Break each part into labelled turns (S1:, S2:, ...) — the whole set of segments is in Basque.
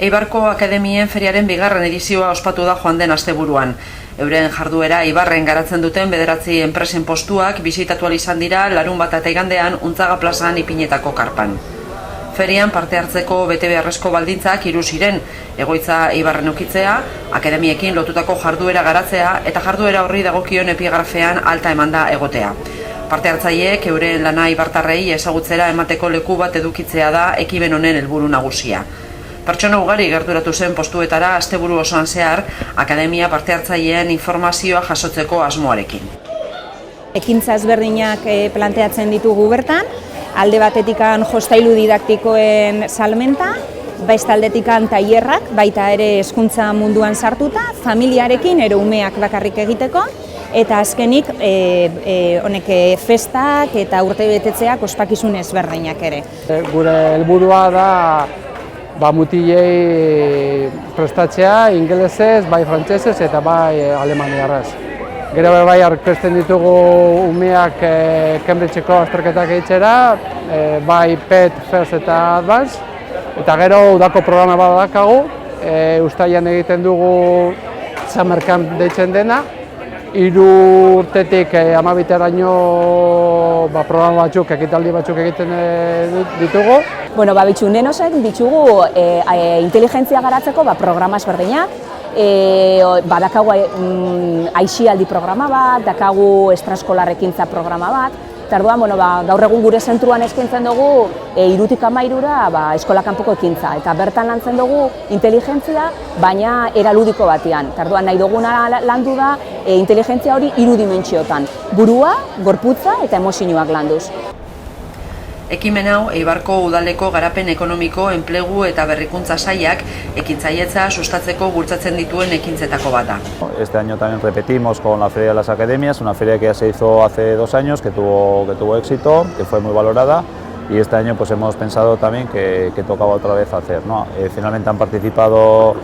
S1: Eibarko Akademien Feriaren bigarren edizioa ospatu da joan den asteburuan. Euren jarduera Eibarren garatzen duten 9 enpresen postuak bisitatu ahal izan dira larunbata eta igandean Untzaga plazan ipinetako karpan. Ferian parte hartzeko bete beharrezko baldintzak 3 ziren, egoitza Eibarren ukitzea, akademiekin lotutako jarduera garatzea eta jarduera horri dagokion epigrafean alta emanda egotea. Parte hartzaileek euren lana eibartarrei ezagutzera emateko leku bat edukitzea da ekimen honen helburu nagusia. Pertsona ugari gerturatu zen postuetara asteburu osoan zehar, akademia parte hartzaileen informazioa jasotzeko asmoarekin.
S2: Ekintza ezberdinak planteatzen ditugu bertan, alde batetikan jostailu didaktikoen salmenta, beste aldetikan tailerrak, baita ere hezkuntza munduan sartuta, familiarekin ere umeak bakarrik egiteko, eta azkenik honek festak eta urtebetetzeak ospakizun ezberdinak ere.
S3: Gure helburua da mutilei prestatzea ingelesez, bai frantsesez eta bai alemaniarrez. Gero bai aurkezten ditugu umeak Cambridgeko azterketak egitera, bai PET, FIRST eta Advanced, eta gero udako programa bat daukagu, uztailean egiten dugu Summer Camp deitzen dena, 3 urtetik 12teraino programa batzuk, ekitaldi batzuk egiten ditugu.
S2: Nenosen ditugu inteligentzia garatzeko programa ezberdinak, badakagu aisialdi programa bat, dakagu extraeskolarrekintza programa bat, eta orduan, gaur egun gure zentruan eskaintzen dugu 3tik 13 eskola kanpoko ekintza, eta bertan lantzen dugu inteligentzia, baina era ludiko batean. Eta orduan nahi duguna landu da inteligentzia hori 3 dimentsiotan, burua, gorputza eta emozioak landuz.
S1: Ekimen hau Eibarko Udaleko Garapen Ekonomiko, Enplegu eta Berrikuntza Sailak ekintzailetza sustatzeko bultzatzen dituen ekintzetako bat da.
S4: Este año también repetimos con la Feria de las Academias, una feria que ya se hizo hace 2 años, que tuvo éxito, que fue muy valorada, y este año pues hemos pensado también que tocaba otra vez hacer, ¿no? Finalmente han participado,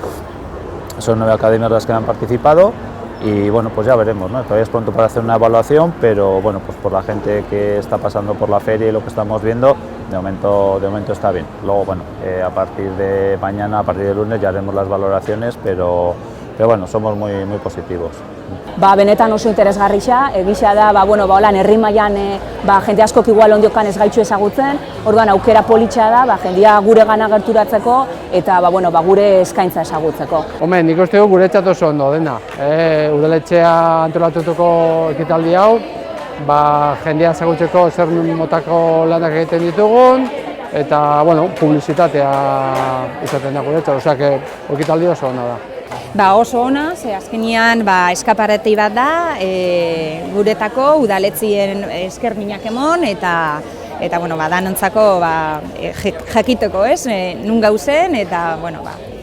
S4: son 9 academias las que han participado, y bueno, pues ya veremos, ¿no? Todavía es pronto para hacer una evaluación, pero bueno, pues por la gente que está pasando por la feria y lo que estamos viendo, de momento está bien. Luego, bueno, a partir de mañana, a partir de lunes ya haremos las valoraciones, pero bueno, somos muy positivos.
S2: Benetan oso interesgarria, egisa da, holan herri mailan jende askok igual ondiokan ez gaitxu ezagutzen, orduan aukera politxa da, jendea gure gana gerturatzeko eta gure eskaintza ezagutzeko.
S3: Nik uste dugu guretzat oso ondo dena. Udaletxea antolatutako ekitaldi hau, jendea ezagutzeko zer motako lanak egiten ditugun, eta publizitatea izaten da guretzat, osea, ekitaldi oso ona da.
S2: Oso ona, azkenean eskaparati bat da, guretako udaletzien eskerminak emon, eta danontzako jakiteko, nun gauzen, eta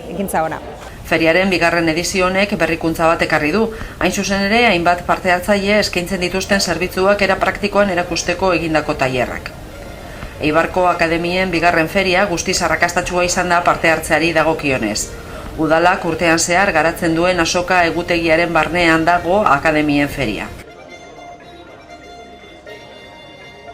S2: ekintza gora.
S1: Feriaren bigarren edizio honek berrikuntza bat ekarri du. Hain zuzen ere, hainbat parte hartzaile eskaintzen dituzten zerbitzuak era praktikoan erakusteko egindako tailerrak. Eibarko Akademien bigarren feria guztiz arrakastatsua izan da parte hartzeari dagokionez. Udalak urtean zehar garatzen duen azoka egutegiaren barnean dago Akademien feria.